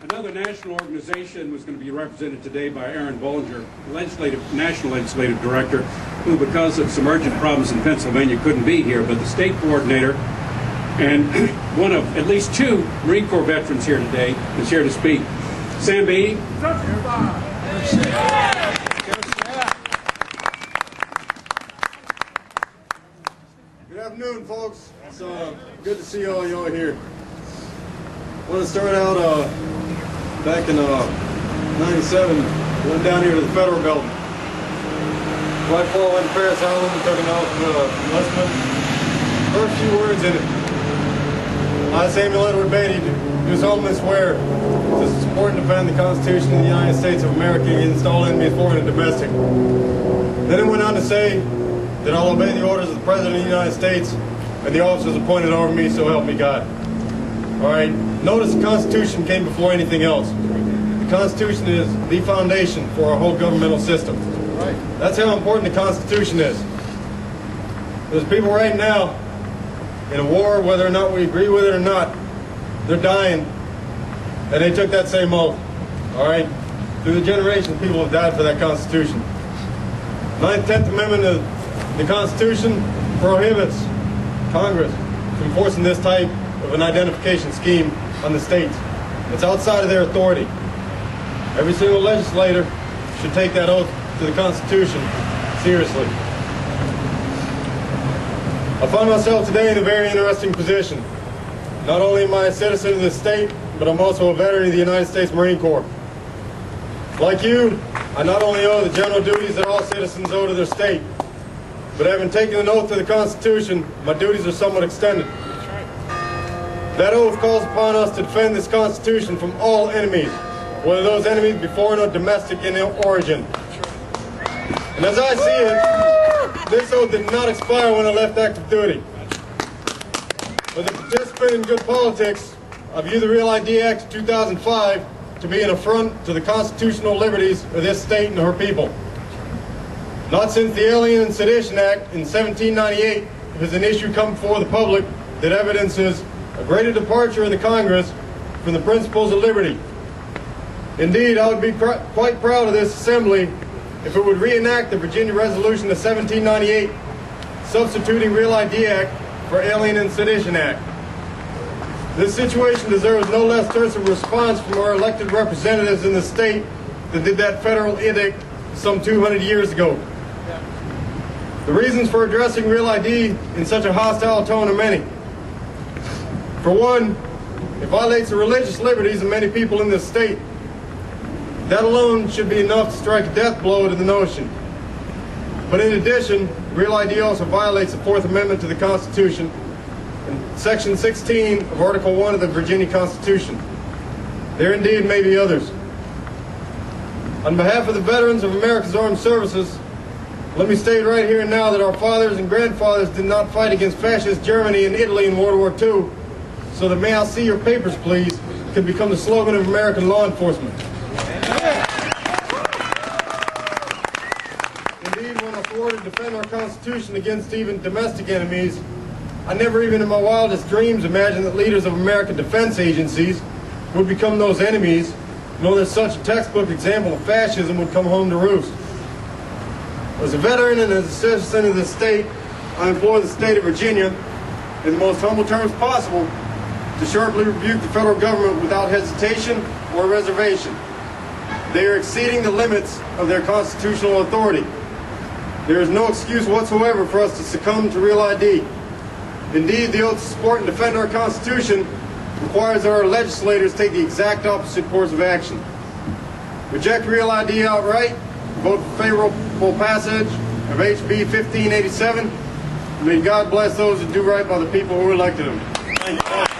Another national organization was going to be represented today by Aaron Bollinger, National Legislative Director, who, because of some urgent problems in Pennsylvania, couldn't be here, but the state coordinator and one of at least two Marine Corps veterans here today is here to speak. Sam Beatty. Good afternoon, folks. It's good to see all y'all here. I want to start out back in '97. Went down here to the Federal Building. Right before I went to Paris Island and took an oath of enlistment. First few words in it. I, Samuel Edward Beatty, do solemnly swear to support and defend the Constitution of the United States of America against all enemies, foreign and domestic. Then it went on to say that I'll obey the orders of the President of the United States and the officers appointed over me, so help me God. All right, notice the Constitution came before anything else. The Constitution is the foundation for our whole governmental system. Right. That's how important the Constitution is. There's people right now in a war, whether or not we agree with it or not, they're dying, and they took that same oath. All right? Through the generations, people have died for that Constitution. 9th, 10th Amendment of the Constitution prohibits Congress from enforcing this type of an identification scheme on the states. It's outside of their authority. Every single legislator should take that oath to the Constitution seriously. I find myself today in a very interesting position. Not only am I a citizen of this state, but I'm also a veteran of the United States Marine Corps. Like you, I not only owe the general duties that all citizens owe to their state, but having taken an oath to the Constitution, my duties are somewhat extended. That oath calls upon us to defend this Constitution from all enemies, whether those enemies be foreign or domestic in origin. And as I see it, this oath did not expire when I left active duty. As a participant in good politics, I view the Real ID Act of 2005 to be an affront to the constitutional liberties of this state and her people. Not since the Alien and Sedition Act in 1798 has an issue come before the public that evidences a greater departure of the Congress from the principles of liberty. Indeed, I would be quite proud of this assembly if it would reenact the Virginia Resolution of 1798, substituting Real ID Act for Alien and Sedition Act. This situation deserves no less terse a response from our elected representatives in the state that did that federal edict some 200 years ago. The reasons for addressing Real ID in such a hostile tone are many. For one, it violates the religious liberties of many people in this state. That alone should be enough to strike a death blow to the notion. But in addition, Real ID also violates the 4th Amendment to the Constitution and Section 16 of Article 1 of the Virginia Constitution. There indeed may be others. On behalf of the veterans of America's armed services, let me state right here and now that our fathers and grandfathers did not fight against fascist Germany and Italy in World War II, so that "May I see your papers, please" could become the slogan of American law enforcement. Indeed, when I swore to defend our Constitution against even domestic enemies, I never even in my wildest dreams imagined that leaders of American defense agencies would become those enemies, nor that such a textbook example of fascism would come home to roost. As a veteran and as a citizen of this state, I implore the state of Virginia, in the most humble terms possible, to sharply rebuke the federal government without hesitation or reservation. They are exceeding the limits of their constitutional authority. There is no excuse whatsoever for us to succumb to Real ID. Indeed, the oath to support and defend our Constitution requires that our legislators take the exact opposite course of action. Reject Real ID outright, vote for favorable passage of HB 1587, and may God bless those who do right by the people who elected them. Thank you.